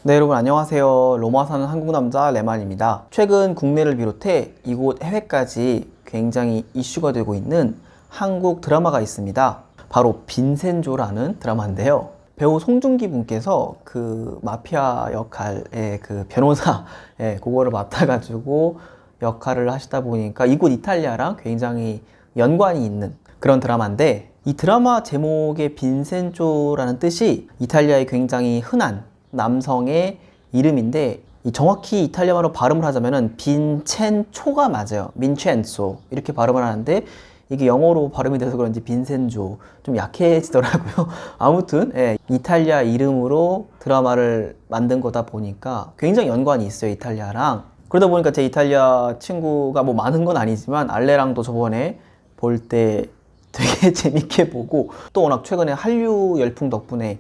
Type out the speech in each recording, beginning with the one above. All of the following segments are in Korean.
네, 여러분 안녕하세요. 로마 사는 한국 남자 레만입니다. 최근 국내를 비롯해 이곳 해외까지 굉장히 이슈가 되고 있는 한국 드라마가 있습니다. 바로 빈센조라는 드라마인데요. 배우 송중기 분께서 그 마피아 역할의 그 변호사 그거를 맡아가지고 역할을 하시다 보니까 이곳 이탈리아랑 굉장히 연관이 있는 그런 드라마인데, 이 드라마 제목의 빈센조라는 뜻이 이탈리아의 굉장히 흔한 남성의 이름인데, 정확히 이탈리아어로 발음을 하자면은 빈첸초가 맞아요. 민첸소 이렇게 발음을 하는데, 이게 영어로 발음이 돼서 그런지 빈센조 좀 약해지더라고요. 아무튼 이탈리아 이름으로 드라마를 만든 거다 보니까 굉장히 연관이 있어요, 이탈리아랑. 그러다 보니까 제 이탈리아 친구가 뭐 많은 건 아니지만 알레랑도 저번에 볼 때 되게 재밌게 보고, 또 워낙 최근에 한류 열풍 덕분에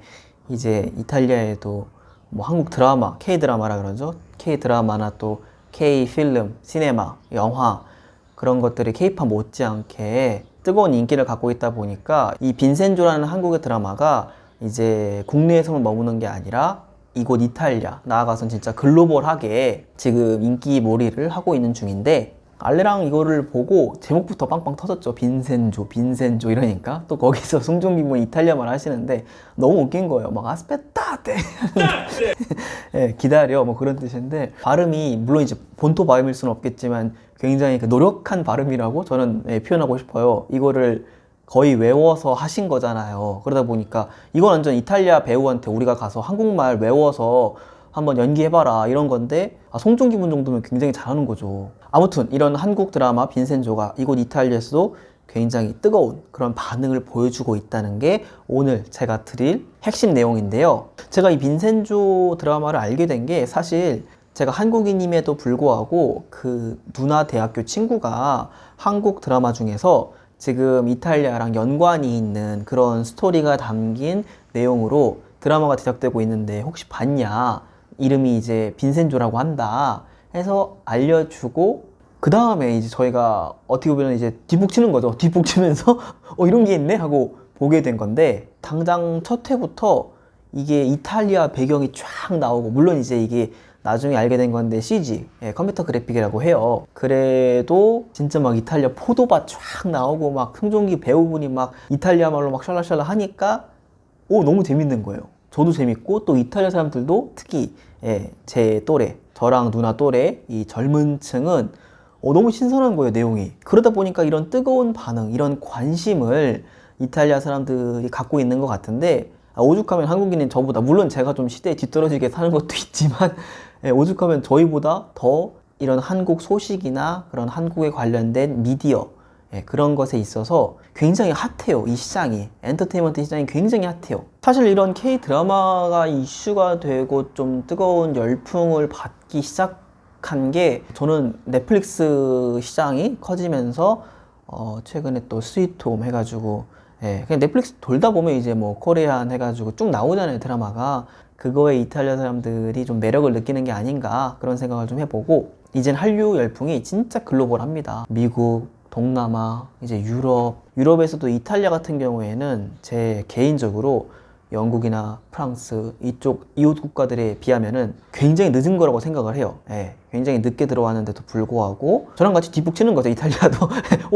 이제 이탈리아에도 뭐 한국 드라마, K-드라마라 그러죠. K-드라마나 또 K-필름, 시네마, 영화, 그런 것들이 K-팝 못지않게 뜨거운 인기를 갖고 있다 보니까 이 빈센조라는 한국의 드라마가 이제 국내에서만 머무는 게 아니라 이곳 이탈리아, 나아가선 진짜 글로벌하게 지금 인기몰이를 하고 있는 중인데, 알레랑 이거를 보고 제목부터 빵빵 터졌죠. 빈센조, 빈센조 이러니까. 또 거기서 송중기 분 이탈리아말 하시는데 너무 웃긴 거예요. 막 아스페타테 기다려 뭐 그런 뜻인데, 발음이 물론 이제 본토 발음일 수는 없겠지만 굉장히 그 노력한 발음이라고 저는 표현하고 싶어요. 이거를 거의 외워서 하신 거잖아요. 그러다 보니까 이건 완전 이탈리아 배우한테 우리가 가서 한국말 외워서 한번 연기해봐라 이런 건데, 송중기 분 정도면 굉장히 잘하는 거죠. 아무튼 이런 한국 드라마 빈센조가 이곳 이탈리아에서도 굉장히 뜨거운 그런 반응을 보여주고 있다는 게 오늘 제가 드릴 핵심 내용인데요. 제가 이 빈센조 드라마를 알게 된 게, 사실 제가 한국인임에도 불구하고 그 누나 대학교 친구가 한국 드라마 중에서 지금 이탈리아랑 연관이 있는 그런 스토리가 담긴 내용으로 드라마가 제작되고 있는데 혹시 봤냐, 이름이 이제 빈센조라고 한다 해서 알려주고, 그 다음에 이제 저희가 어떻게 보면 이제 뒷북 치는 거죠. 뒷북 치면서 이런 게 있네 하고 보게 된 건데, 당장 첫 회부터 이게 이탈리아 배경이 쫙 나오고, 물론 이제 이게 나중에 알게 된 건데 CG, 컴퓨터 그래픽이라고 해요. 그래도 진짜 막 이탈리아 포도밭 쫙 나오고 막 송중기 배우분이 막 이탈리아 말로 막 샬라샬라 하니까 너무 재밌는 거예요. 저도 재밌고, 또 이탈리아 사람들도 특히 제 또래, 저랑 누나 또래 이 젊은 층은 너무 신선한 거예요, 내용이. 그러다 보니까 이런 뜨거운 반응, 이런 관심을 이탈리아 사람들이 갖고 있는 것 같은데, 오죽하면 한국인인 저보다, 물론 제가 좀 시대에 뒤떨어지게 사는 것도 있지만 오죽하면 저희보다 더 이런 한국 소식이나 그런 한국에 관련된 미디어, 그런 것에 있어서 굉장히 핫해요. 이 시장이, 엔터테인먼트 시장이 굉장히 핫해요. 사실 이런 K-드라마가 이슈가 되고 좀 뜨거운 열풍을 받기 시작한 게, 저는 넷플릭스 시장이 커지면서 최근에 또 스위트홈 해가지고 그냥 넷플릭스 돌다 보면 이제 뭐 코리안 해가지고 쭉 나오잖아요, 드라마가. 그거에 이탈리아 사람들이 좀 매력을 느끼는 게 아닌가, 그런 생각을 좀 해보고, 이젠 한류 열풍이 진짜 글로벌합니다. 미국, 동남아, 이제 유럽에서도 이탈리아 같은 경우에는 제 개인적으로 영국이나 프랑스 이쪽 이웃 국가들에 비하면은 굉장히 늦은 거라고 생각을 해요. 굉장히 늦게 들어왔는데도 불구하고 저랑 같이 뒷북 치는 거죠, 이탈리아도.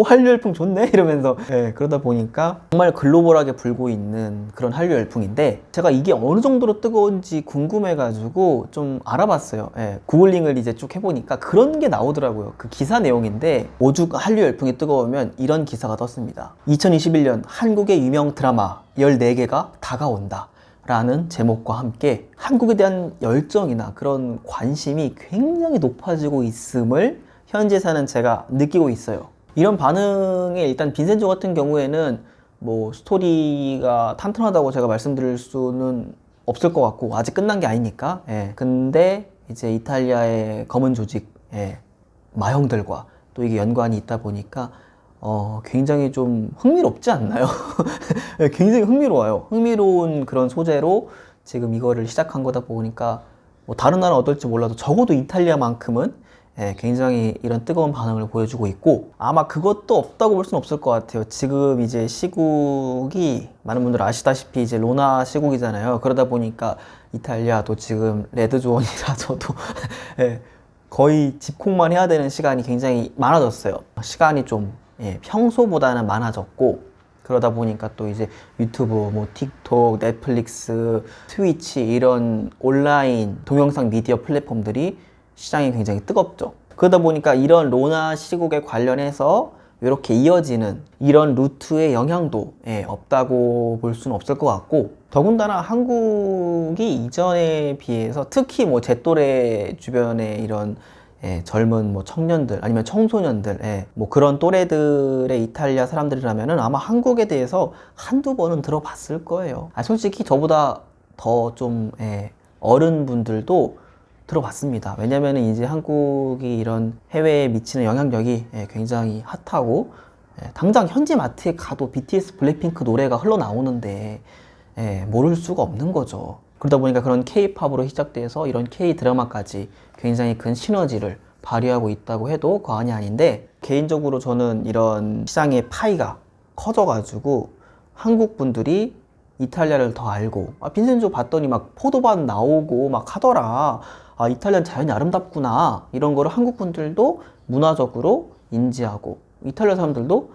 한류 열풍 좋네 이러면서. 그러다 보니까 정말 글로벌하게 불고 있는 그런 한류 열풍인데, 제가 이게 어느 정도로 뜨거운지 궁금해가지고 좀 알아봤어요. 구글링을 이제 쭉 해보니까 그런 게 나오더라고요. 그 기사 내용인데, 오죽 한류 열풍이 뜨거우면 이런 기사가 떴습니다. 2021년 한국의 유명 드라마 14개가 다가온다 라는 제목과 함께 한국에 대한 열정이나 그런 관심이 굉장히 높아지고 있음을 현재 사는 제가 느끼고 있어요. 이런 반응에 일단 빈센조 같은 경우에는 뭐 스토리가 탄탄하다고 제가 말씀드릴 수는 없을 것 같고, 아직 끝난 게 아니니까. 근데 이제 이탈리아의 검은 조직, 마형들과 또 이게 연관이 있다 보니까 굉장히 좀 흥미롭지 않나요? 굉장히 흥미로워요. 흥미로운 그런 소재로 지금 이거를 시작한 거다 보니까, 뭐 다른 나라 어떨지 몰라도 적어도 이탈리아만큼은 굉장히 이런 뜨거운 반응을 보여주고 있고, 아마 그것도 없다고 볼 수는 없을 것 같아요. 지금 이제 시국이 많은 분들 아시다시피 이제 로나 시국이잖아요. 그러다 보니까 이탈리아도 지금 레드존이라서도 예, 거의 집콕만 해야 되는 시간이 굉장히 많아졌어요. 시간이 좀 평소보다는 많아졌고, 그러다 보니까 또 이제 유튜브, 뭐 틱톡, 넷플릭스, 트위치 이런 온라인 동영상 미디어 플랫폼들이 시장이 굉장히 뜨겁죠. 그러다 보니까 이런 로나 시국에 관련해서 이렇게 이어지는 이런 루트의 영향도 없다고 볼 수는 없을 것 같고, 더군다나 한국이 이전에 비해서 특히 뭐 제 또래 주변에 이런 젊은 뭐 청년들 아니면 청소년들 뭐 그런 또래들의 이탈리아 사람들이라면은 아마 한국에 대해서 한두 번은 들어봤을 거예요. 솔직히 저보다 더 좀 어른 분들도 들어봤습니다. 왜냐면은 이제 한국이 이런 해외에 미치는 영향력이 굉장히 핫하고, 당장 현지 마트에 가도 BTS 블랙핑크 노래가 흘러나오는데 모를 수가 없는 거죠. 그러다 보니까 그런 K-팝으로 시작돼서 이런 K-드라마까지 굉장히 큰 시너지를 발휘하고 있다고 해도 과언이 아닌데, 개인적으로 저는 이런 시장의 파이가 커져가지고 한국 분들이 이탈리아를 더 알고, 빈센조 봤더니 막 포도밭 나오고 막 하더라, 이탈리아는 자연이 아름답구나, 이런 거를 한국 분들도 문화적으로 인지하고, 이탈리아 사람들도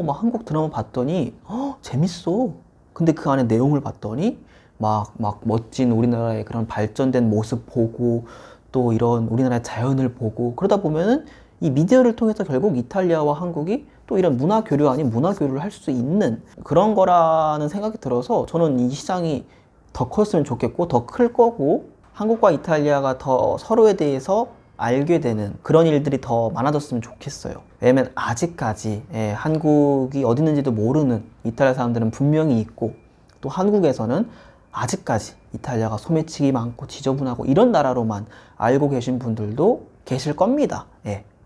막 한국 드라마 봤더니 재밌어. 근데 그 안에 내용을 봤더니 막 멋진 우리나라의 그런 발전된 모습 보고, 또 이런 우리나라의 자연을 보고, 그러다 보면은 이 미디어를 통해서 결국 이탈리아와 한국이 또 이런 문화 교류 아닌 문화 교류를 할 수 있는 그런 거라는 생각이 들어서, 저는 이 시장이 더 컸으면 좋겠고 더 클 거고, 한국과 이탈리아가 더 서로에 대해서 알게 되는 그런 일들이 더 많아졌으면 좋겠어요. 왜냐면 아직까지 한국이 어디 있는지도 모르는 이탈리아 사람들은 분명히 있고, 또 한국에서는 아직까지 이탈리아가 소매치기 많고 지저분하고 이런 나라로만 알고 계신 분들도 계실 겁니다.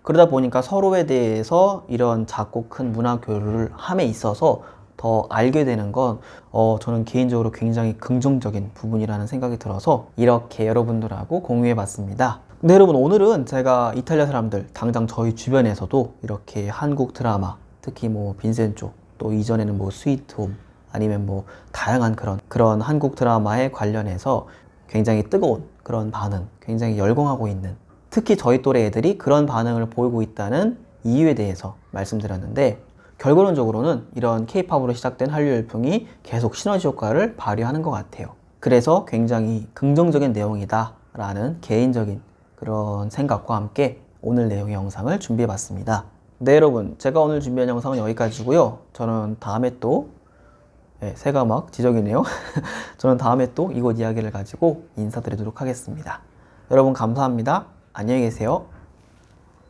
그러다 보니까 서로에 대해서 이런 작고 큰 문화 교류를 함에 있어서 더 알게 되는 건 저는 개인적으로 굉장히 긍정적인 부분이라는 생각이 들어서 이렇게 여러분들하고 공유해 봤습니다. 네, 여러분, 오늘은 제가 이탈리아 사람들, 당장 저희 주변에서도 이렇게 한국 드라마, 특히 뭐 빈센조, 또 이전에는 뭐 스위트홈, 아니면 뭐 다양한 그런 한국 드라마에 관련해서 굉장히 뜨거운 그런 반응, 굉장히 열광하고 있는, 특히 저희 또래 애들이 그런 반응을 보이고 있다는 이유에 대해서 말씀드렸는데, 결론적으로는 이런 K-팝으로 시작된 한류 열풍이 계속 시너지 효과를 발휘하는 것 같아요. 그래서 굉장히 긍정적인 내용이다 라는 개인적인 그런 생각과 함께 오늘 내용의 영상을 준비해 봤습니다. 네, 여러분, 제가 오늘 준비한 영상은 여기까지고요. 저는 다음에 또 새가 막 지저귀네요. 저는 다음에 또 이곳 이야기를 가지고 인사드리도록 하겠습니다. 여러분, 감사합니다. 안녕히 계세요.